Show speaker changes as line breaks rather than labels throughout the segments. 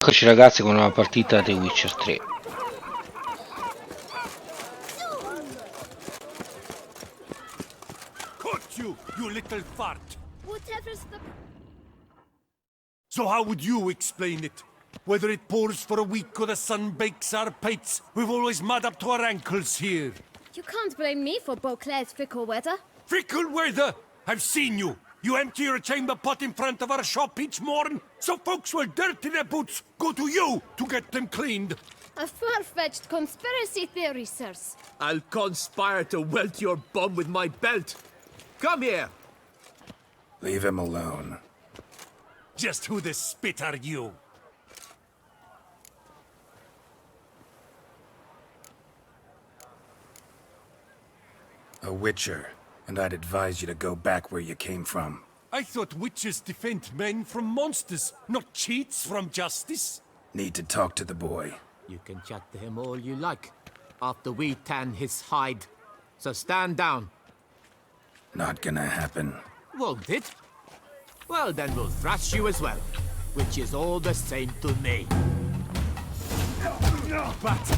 Eccoci ragazzi con una partita di Witcher 3.
Caught you, you little fart!
Whatever's the...
So how would you explain it? Whether it pours for a week or the sun bakes our pates, we've always mud up to our ankles here.
You can't blame me for Beauclair's fickle weather.
Fickle weather! I've seen you! You empty your chamber pot in front of our shop each morn, so folks will dirty their boots, go to you to get them cleaned.
A far-fetched conspiracy theory, sirs.
I'll conspire to welt your bum with my belt. Come here.
Leave him alone.
Just who the spit are you?
A witcher, and I'd advise you to go back where you came from.
I thought witches defend men from monsters, not cheats from justice.
Need to talk to the boy.
You can chat to him all you like, after we tan his hide. So stand down.
Not gonna happen.
Won't it? Well, then we'll thrash you as well, which is all the same to me.
But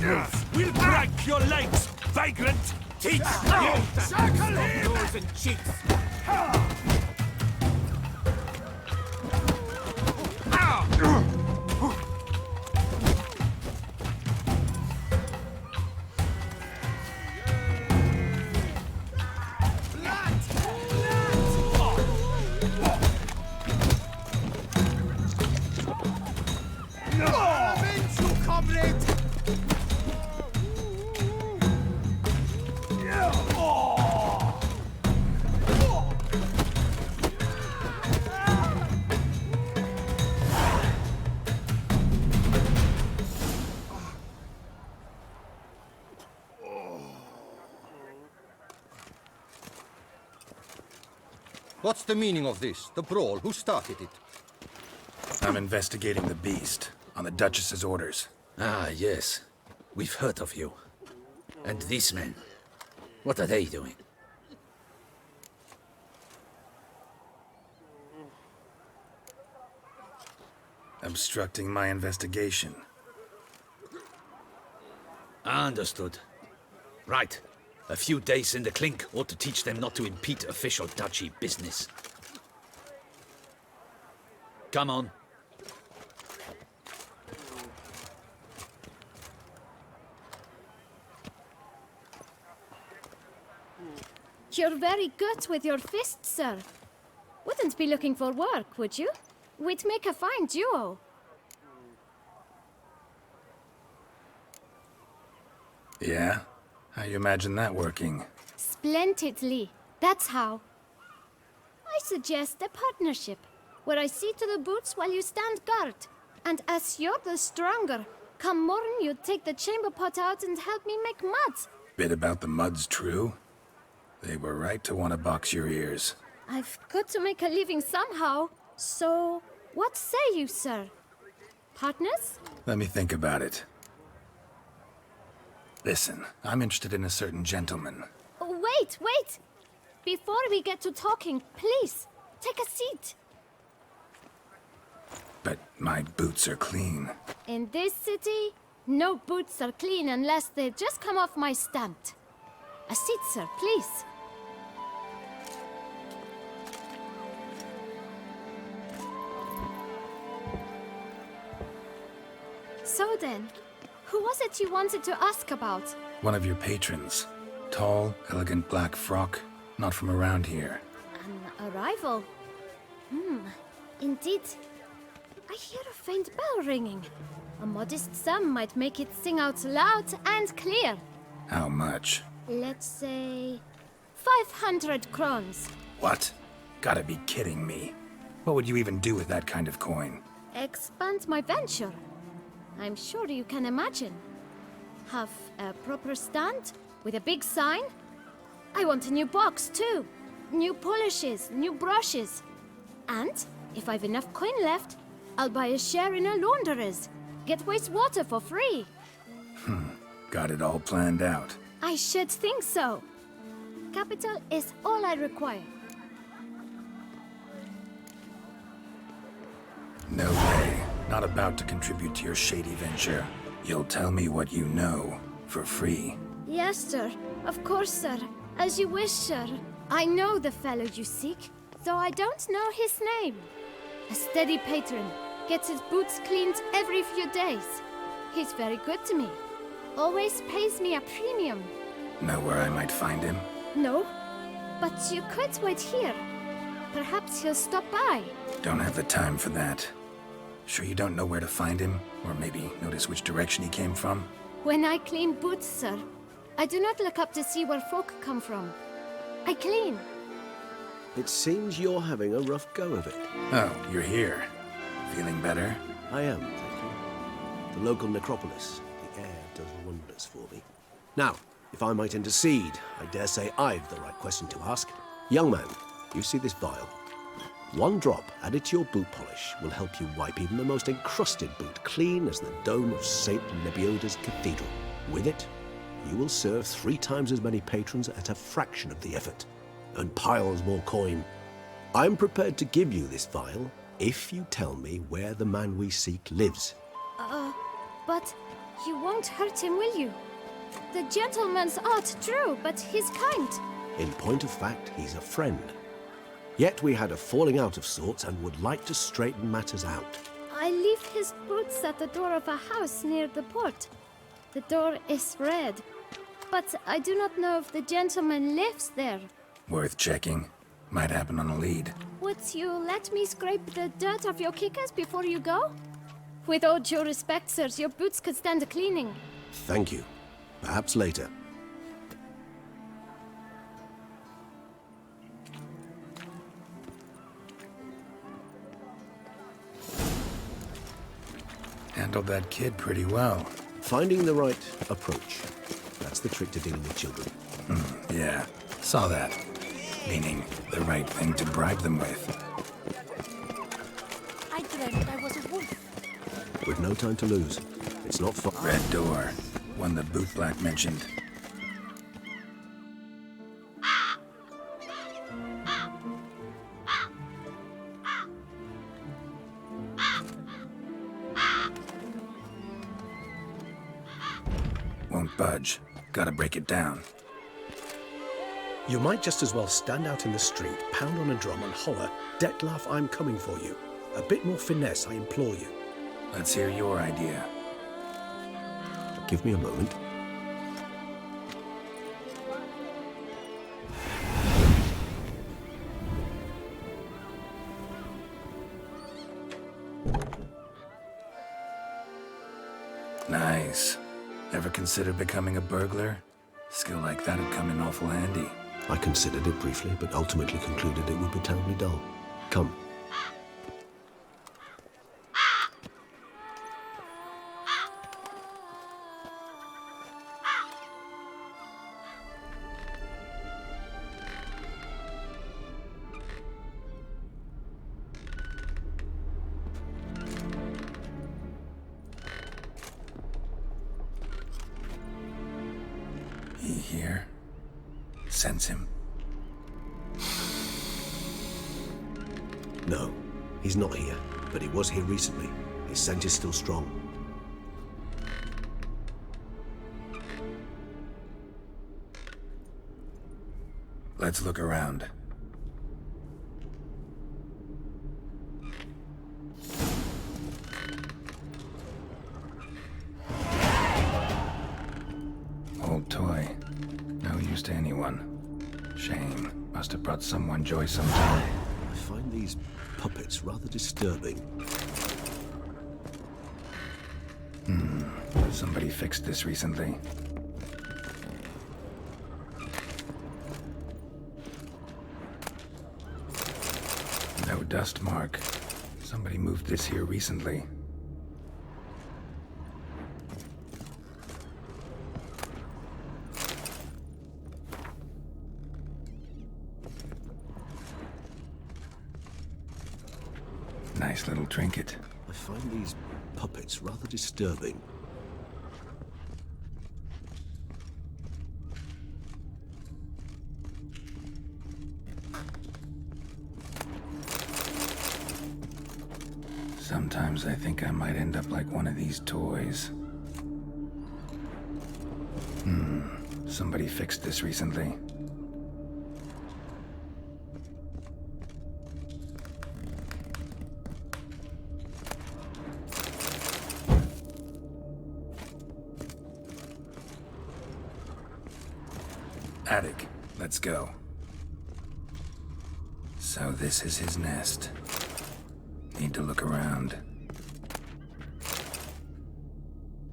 we'll break your legs, vagrant! Teach you!
Circle him! Nose and cheeks.
What's the meaning of this? The brawl? Who started it?
I'm investigating the beast, on the Duchess's orders.
Ah, yes. We've heard of you. And these men, what are they doing?
Obstructing my investigation.
Understood. Right. A few days in the clink ought to teach them not to impede official duchy business. Come on.
You're very good with your fists, sir. Wouldn't be looking for work, would you? We'd make a fine duo.
Yeah? How you imagine that working?
Splendidly. That's how. I suggest a partnership, where I see to the boots while you stand guard. And as you're the stronger, come morn you take the chamber pot out and help me make mud.
Bit about the mud's true? They were right to want to box your ears.
I've got to make a living somehow. So, what say you, sir? Partners?
Let me think about it. Listen, I'm interested in a certain gentleman.
Oh, wait! Before we get to talking, please, take a seat.
But my boots are clean.
In this city, no boots are clean unless they just come off my stamp. A seat, sir, please. So then, who was it you wanted to ask about?
One of your patrons. Tall, elegant black frock. Not from around here.
An arrival? Indeed. I hear a faint bell ringing. A modest sum might make it sing out loud and clear.
How much?
Let's say 500 crowns.
What? Gotta be kidding me. What would you even do with that kind of coin?
Expand my venture. I'm sure you can imagine. Have a proper stand with a big sign. I want a new box too. New polishes, new brushes. And if I've enough coin left, I'll buy a share in a launderer's. Get wastewater for free.
Got it all planned out.
I should think so. Capital is all I require.
No way. Not about to contribute to your shady venture. You'll tell me what you know, for free.
Yes, sir. Of course, sir. As you wish, sir. I know the fellow you seek, though I don't know his name. A steady patron. Gets his boots cleaned every few days. He's very good to me. Always pays me a premium.
Know where I might find him?
No, but you could wait here. Perhaps he'll stop by.
Don't have the time for that. Sure you don't know where to find him? Or maybe notice which direction he came from?
When I clean boots, sir, I do not look up to see where folk come from. I clean.
It seems you're having a rough go of it.
Oh, you're here. Feeling better?
I am, thank you. The local necropolis. The air does wonders for me. Now, if I might intercede, I dare say I've the right question to ask. Young man, you see this vial? One drop added to your boot polish will help you wipe even the most encrusted boot clean as the dome of St. Lebioda's cathedral. With it, you will serve 3 times as many patrons at a fraction of the effort, and piles more coin. I'm prepared to give you this vial if you tell me where the man we seek lives.
But you won't hurt him, will you? The gentleman's art true, but he's kind.
In point of fact, he's a friend. Yet we had a falling out of sorts and would like to straighten matters out.
I leave his boots at the door of a house near the port. The door is red, but I do not know if the gentleman lives there.
Worth checking. Might happen on a lead.
Would you let me scrape the dirt off your kickers before you go? With all due respect, sirs, your boots could stand a cleaning.
Thank you. Perhaps later.
Handled that kid pretty well.
Finding the right approach. That's the trick to dealing with children.
Yeah, saw that. Meaning, the right thing to bribe them with.
I dreamt I was a wolf.
With no time to lose. It's not far.
Red door. One the boot black mentioned. Won't budge. Gotta break it down.
You might just as well stand out in the street, pound on a drum and holler, "Detlef, I'm coming for you." A bit more finesse, I implore you.
Let's hear your idea.
Give me a moment.
Nice. Ever consider becoming a burglar? Skill like that'd come in awful handy.
I considered it briefly, but ultimately concluded it would be terribly dull. Come.
He here? Sense him?
No, he's not here, but he was here recently. His scent is still strong.
Let's look around. Old toy. No use to anyone. Shame. Must have brought someone joy sometime.
I find these puppets rather disturbing.
Somebody fixed this recently. No dust mark. Somebody moved this here recently. Nice little trinket.
I find these puppets rather disturbing.
Sometimes Sometimes I think I might end up like one of these toys. Somebody fixed this recently. Attic, let's go. So this is his nest. Need to look around.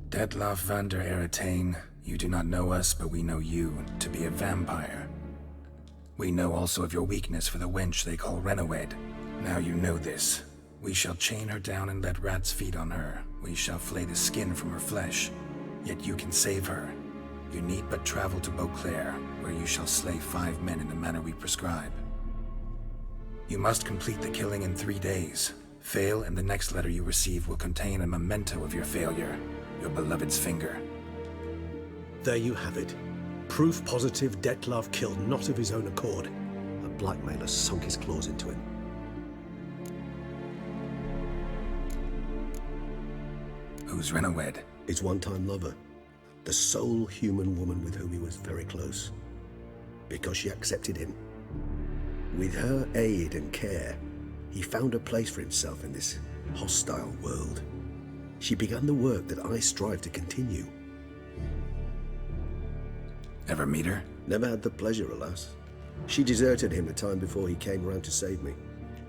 Detlaff van der Eretane, you do not know us, but we know you to be a vampire. We know also of your weakness for the wench they call Renawed. Now you know this. We shall chain her down and let rats feed on her. We shall flay the skin from her flesh. Yet you can save her. You need but travel to Beauclair, where you shall slay 5 men in the manner we prescribe. You must complete the killing in 3 days. Fail, and the next letter you receive will contain a memento of your failure, your beloved's finger.
There you have it. Proof positive Detlaff killed not of his own accord. A blackmailer sunk his claws into him.
Who's Renawed?
His one-time lover. The sole human woman with whom he was very close. Because she accepted him. With her aid and care, he found a place for himself in this hostile world. She began the work that I strive to continue.
Ever meet her?
Never had the pleasure, alas. She deserted him a time before he came around to save me,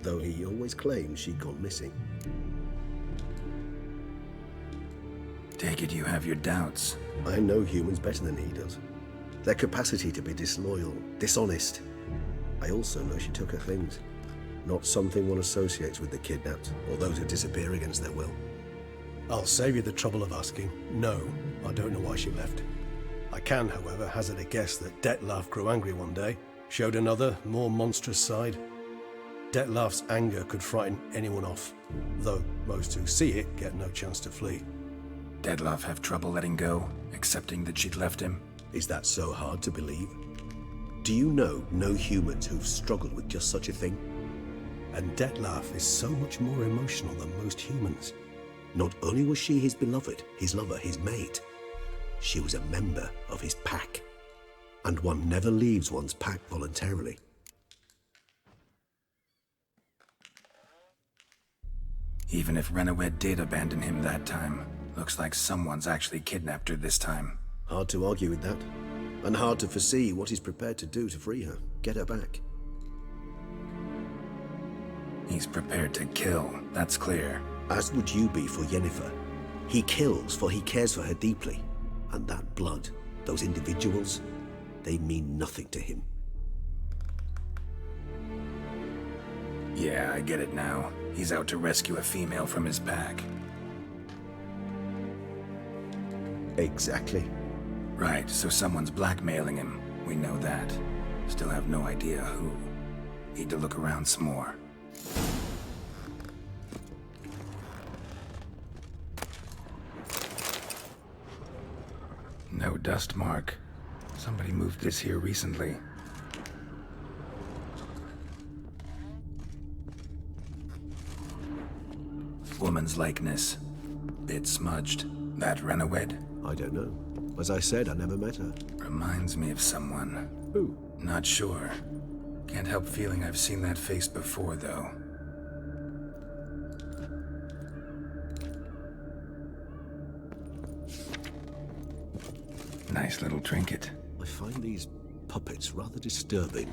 though he always claimed she'd gone missing.
Take it you have your doubts.
I know humans better than he does. Their capacity to be disloyal, dishonest. I also know she took her things. Not something one associates with the kidnapped, or those who disappear against their will. I'll save you the trouble of asking. No, I don't know why she left. I can, however, hazard a guess that Detlaff grew angry one day, showed another, more monstrous side. Detlaff's anger could frighten anyone off, though most who see it get no chance to flee.
Detlaff have trouble letting go, accepting that she'd left him?
Is that so hard to believe? Do you know no humans who've struggled with just such a thing? And Detlaff is so much more emotional than most humans. Not only was she his beloved, his lover, his mate, she was a member of his pack. And one never leaves one's pack voluntarily.
Even if Renawed did abandon him that time, looks like someone's actually kidnapped her this time.
Hard to argue with that. And hard to foresee what he's prepared to do to free her, get her back.
He's prepared to kill, that's clear.
As would you be for Yennefer. He kills for he cares for her deeply. And that blood, those individuals, they mean nothing to him.
Yeah, I get it now. He's out to rescue a female from his pack.
Exactly.
Right, so someone's blackmailing him. We know that. Still have no idea who. Need to look around some more. No dust mark. Somebody moved this here recently. Woman's likeness. Bit smudged. That Renawed?
I don't know. As I said, I never met her.
Reminds me of someone.
Who?
Not sure. Can't help feeling I've seen that face before, though. Nice little trinket.
I find these puppets rather disturbing.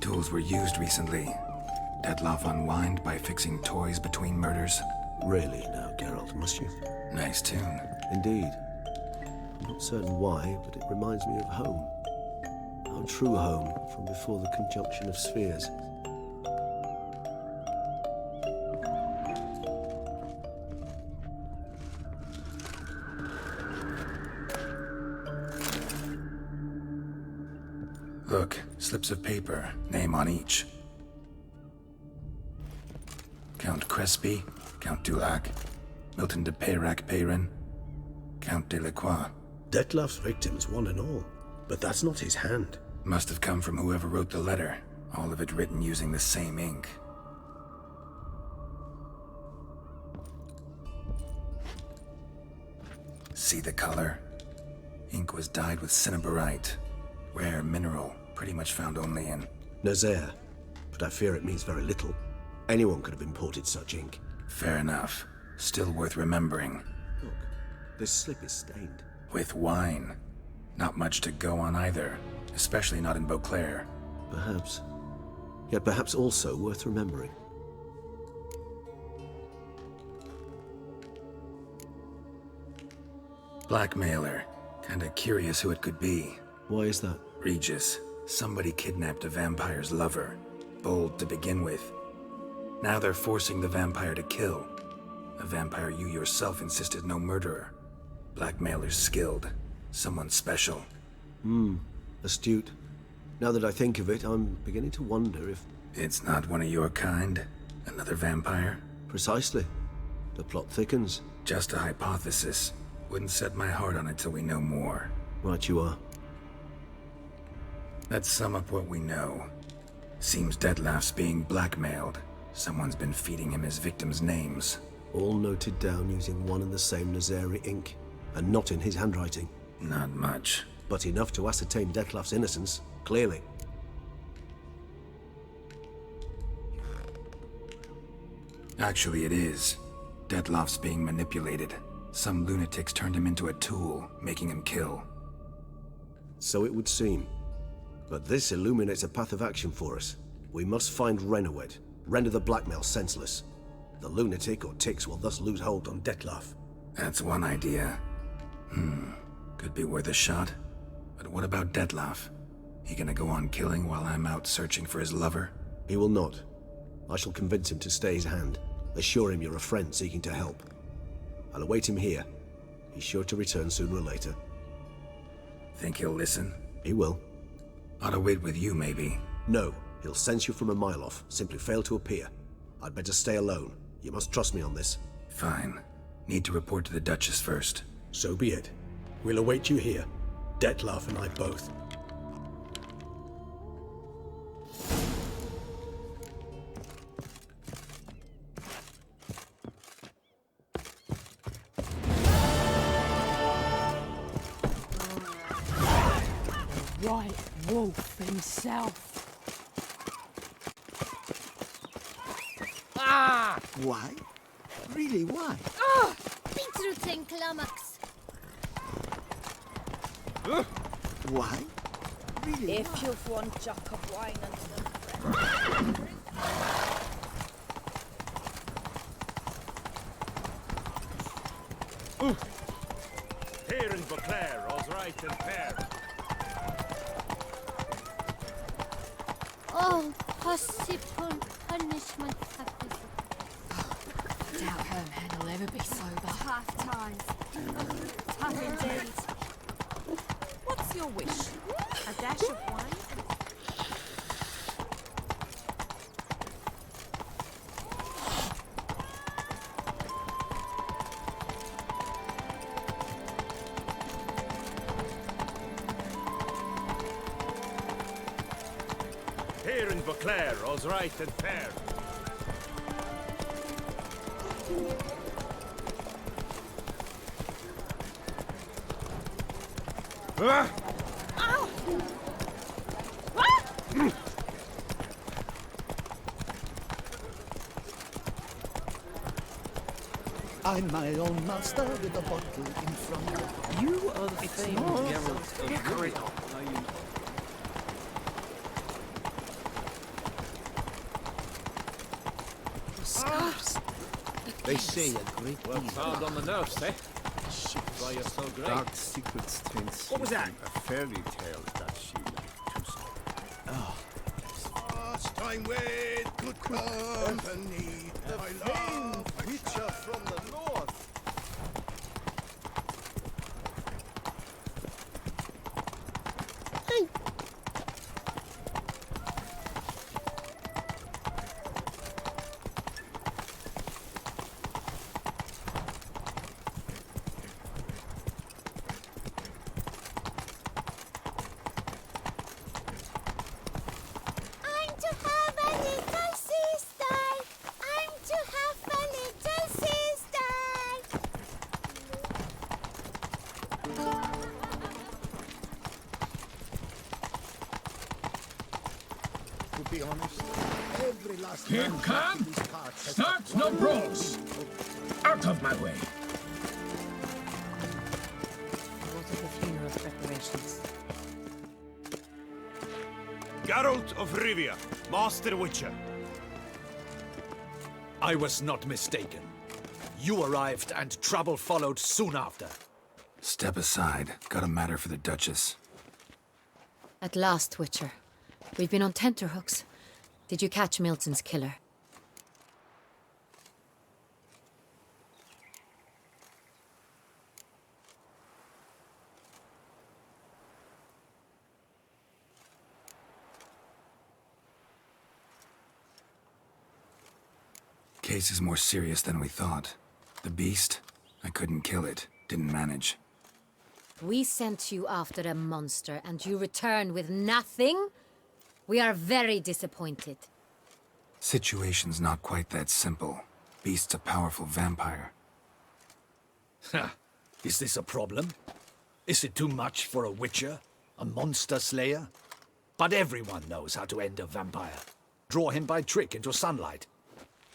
Tools were used recently. Detlaff unwind by fixing toys between murders.
Really now, Geralt, must you?
Nice tune.
Indeed. I'm not certain why, but it reminds me of home. Our true home from before the conjunction of spheres.
Look, slips of paper, name on each. Count Crespi, Count Dulac, Milton de Peyrac-Peyrin, Count Delacroix.
Detlaff's victims, one and all. But that's not his hand.
Must have come from whoever wrote the letter. All of it written using the same ink. See the color? Ink was dyed with cinnabarite. Rare mineral, pretty much found only in...
Nazaire, but I fear it means very little. Anyone could have imported such ink.
Fair enough. Still worth remembering.
Look, this slip is stained.
With wine. Not much to go on either, especially not in Beauclair.
Perhaps. Yet perhaps also worth remembering.
Blackmailer. Kinda curious who it could be.
Why is that?
Regis. Somebody kidnapped a vampire's lover. Bold to begin with. Now they're forcing the vampire to kill. A vampire you yourself insisted no murderer. Blackmailer's skilled. Someone special.
Astute. Now that I think of it, I'm beginning to wonder if...
It's not one of your kind? Another vampire?
Precisely. The plot thickens.
Just a hypothesis. Wouldn't set my heart on it till we know more.
Right you are.
Let's sum up what we know. Seems Detlef's being blackmailed. Someone's been feeding him his victims' names.
All noted down using one and the same Nazari ink, and not in his handwriting.
Not much.
But enough to ascertain Detlef's innocence, clearly.
Actually, it is. Detlef's being manipulated. Some lunatics turned him into a tool, making him kill.
So it would seem. But this illuminates a path of action for us. We must find Renowed, render the blackmail senseless. The lunatic or ticks will thus lose hold on Detlef.
That's one idea. Could be worth a shot. But what about Detlef? He gonna go on killing while I'm out searching for his lover?
He will not. I shall convince him to stay his hand. Assure him you're a friend seeking to help. I'll await him here. He's sure to return sooner or later.
Think he'll listen?
He will.
Ought to wait with you, maybe.
No, he'll sense you from a mile off. Simply fail to appear. I'd better stay alone. You must trust me on this.
Fine. Need to report to the Duchess first.
So be it. We'll await you here. Detlef and I both.
White wolf himself.
Ah! Why? Really, why?
Oh! Beetroot and climax.
Why? Really,
If
why?
you've one jug of wine and some bread.
Here in Beauclair, all's right and fair.
Oh, possible punishment.
Doubt her man will ever be sober.
Tough times. Tough indeed.
What's your wish? A dash of wine and...
Here in Beauclair, all's right and fair.
I'm my own master with a bottle in front.
You are the famed Geralt di Rivia.
Scars.
They say a great deal.
Hard on the nerves, eh? Why you're so great.
Dark secret strains.
What was that?
A fairy tale that she liked to say.
Last time with good company. I love creature from the north.
I'm to
Every last
Keep
man
calm.
in this cart has
Start no brawls. Out of my way.
What are the funeral preparations?
Geralt of Rivia, Master Witcher.
I was not mistaken. You arrived and trouble followed soon after.
Step aside. Got a matter for the Duchess.
At last, Witcher. We've been on tenterhooks. Did you catch Milton's killer?
Case is more serious than we thought. The beast? I couldn't kill it. Didn't manage.
We sent you after a monster, and you return with nothing? We are very disappointed.
Situation's not quite that simple. Beast's a powerful vampire.
Ha! Is this a problem? Is it too much for a witcher? A monster slayer? But everyone knows how to end a vampire. Draw him by trick into sunlight.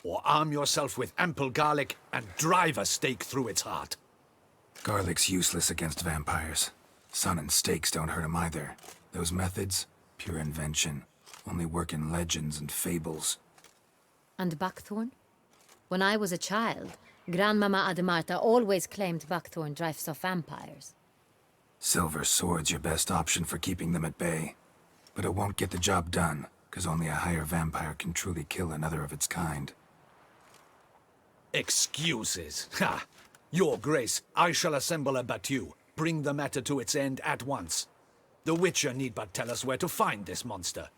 Or arm yourself with ample garlic and drive a stake through its heart.
Garlic's useless against vampires. Sun and stakes don't hurt him either. Those methods, pure invention. Only work in legends and fables.
And buckthorn? When I was a child, Grandmama Ademarta always claimed buckthorn drives off vampires.
Silver sword's your best option for keeping them at bay. But it won't get the job done, because only a higher vampire can truly kill another of its kind.
Excuses. Ha! Your Grace, I shall assemble a battue. Bring the matter to its end at once. The Witcher need but tell us where to find this monster.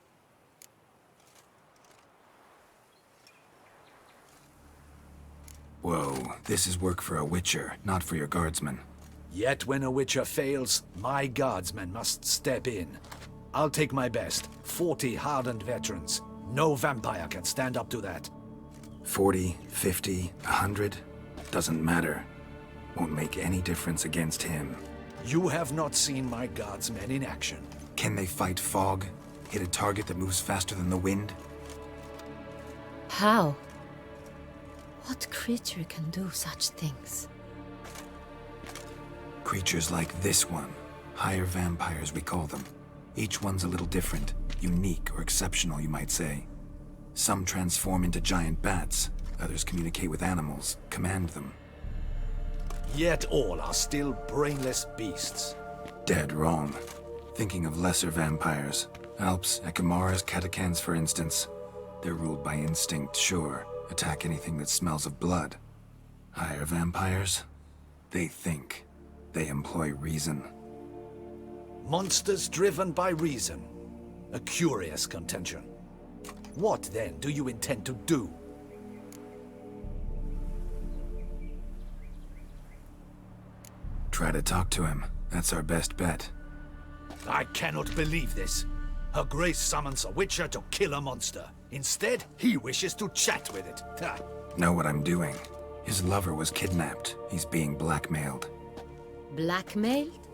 Whoa, this is work for a Witcher, not for your guardsmen.
Yet when a Witcher fails, my guardsmen must step in. I'll take my best. 40 hardened veterans. No vampire can stand up to that.
40, 50, 100? Doesn't matter. Won't make any difference against him.
You have not seen my guardsmen in action.
Can they fight fog? Hit a target that moves faster than the wind?
How? What creature can do such things?
Creatures like this one. Higher vampires, we call them. Each one's a little different. Unique or exceptional, you might say. Some transform into giant bats. Others communicate with animals, command them.
Yet all are still brainless beasts.
Dead wrong. Thinking of lesser vampires. Alps, Ekamaras, Catacans, for instance. They're ruled by instinct, sure. Attack anything that smells of blood. Higher vampires? They think. They employ reason.
Monsters driven by reason. A curious contention. What, then, do you intend to do?
Try to talk to him. That's our best bet.
I cannot believe this. Her Grace summons a Witcher to kill a monster. Instead, he wishes to chat with it. Ha.
Know what I'm doing. His lover was kidnapped. He's being blackmailed.
Blackmailed?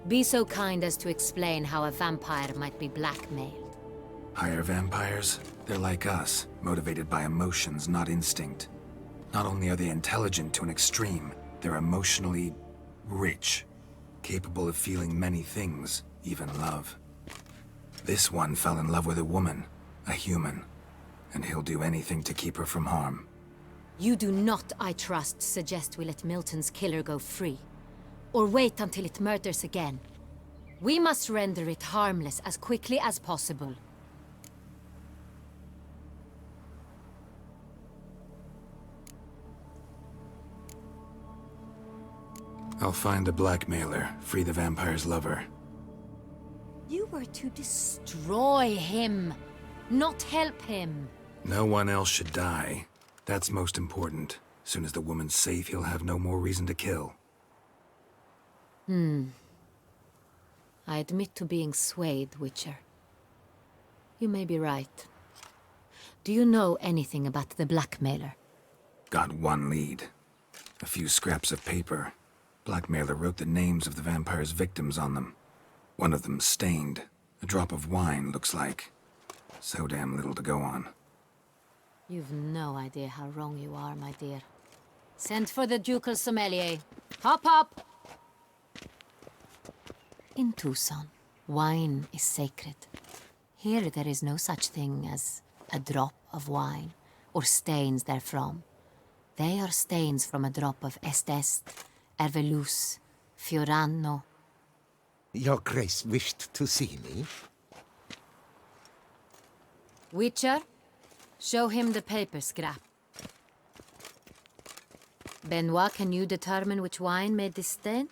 Be so kind as to explain how a vampire might be blackmailed.
Higher vampires? They're like us, motivated by emotions, not instinct. Not only are they intelligent to an extreme, they're emotionally rich, capable of feeling many things, even love. This one fell in love with a woman, a human, and he'll do anything to keep her from harm.
You do not, I trust, suggest we let Milton's killer go free. Or wait until it murders again. We must render it harmless as quickly as possible.
I'll find the blackmailer, free the vampire's lover.
You were to destroy him, not help him.
No one else should die. That's most important. Soon as the woman's safe, he'll have no more reason to kill.
I admit to being swayed, Witcher. You may be right. Do you know anything about the blackmailer?
Got one lead. A few scraps of paper. Blackmailer wrote the names of the vampire's victims on them. One of them stained. A drop of wine, looks like. So damn little to go on.
You've no idea how wrong you are, my dear. Send for the ducal sommelier. Hop, hop! In Tucson, wine is sacred. Here there is no such thing as a drop of wine, or stains therefrom. They are stains from a drop of Est, Ervelus, Fiorano.
Your Grace wished to see me?
Witcher, show him the paper scrap. Benoit, can you determine which wine made this stain?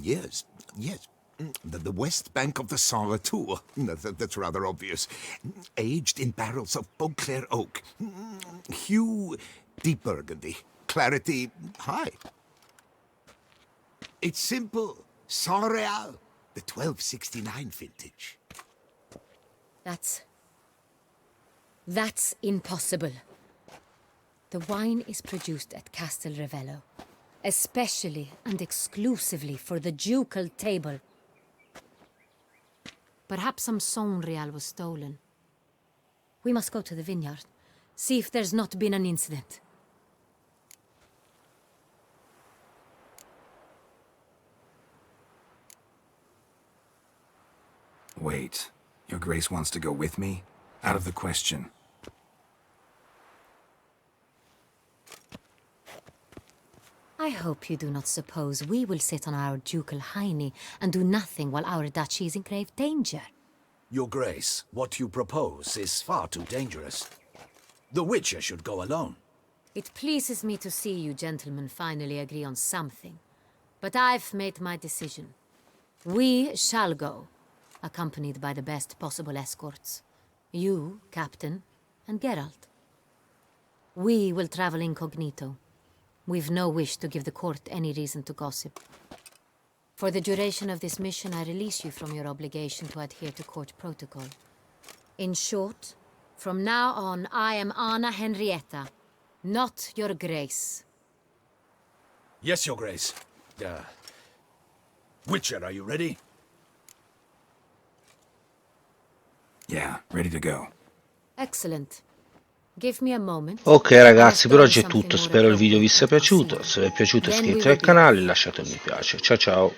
Yes, yes. The west bank of the Saga too. That's rather obvious. Aged in barrels of Beauclair oak. Hue, deep burgundy. Clarity, high. It's simple. Saint Real, the 1269 vintage.
That's impossible. The wine is produced at Castel Ravello, especially and exclusively for the ducal table. Perhaps some Saint Real was stolen. We must go to the vineyard, see if there's not been an incident.
Wait, Your Grace wants to go with me? Out of the question.
I hope you do not suppose we will sit on our ducal hiney and do nothing while our duchy is in grave danger.
Your Grace, what you propose is far too dangerous. The Witcher should go alone.
It pleases me to see you gentlemen finally agree on something. But I've made my decision. We shall go, accompanied by the best possible escorts. You, Captain, and Geralt. We will travel incognito. We've no wish to give the court any reason to gossip. For the duration of this mission, I release you from your obligation to adhere to court protocol. In short, from now on, I am Anna Henrietta, not your Grace.
Yes, Your Grace. Witcher, are you ready?
Yeah, ready to go.
Excellent. Give me a moment.
Ok ragazzi, per oggi è tutto, spero il video vi sia piaciuto. Se vi è piaciuto iscrivetevi al canale e lasciate un mi piace. Ciao ciao.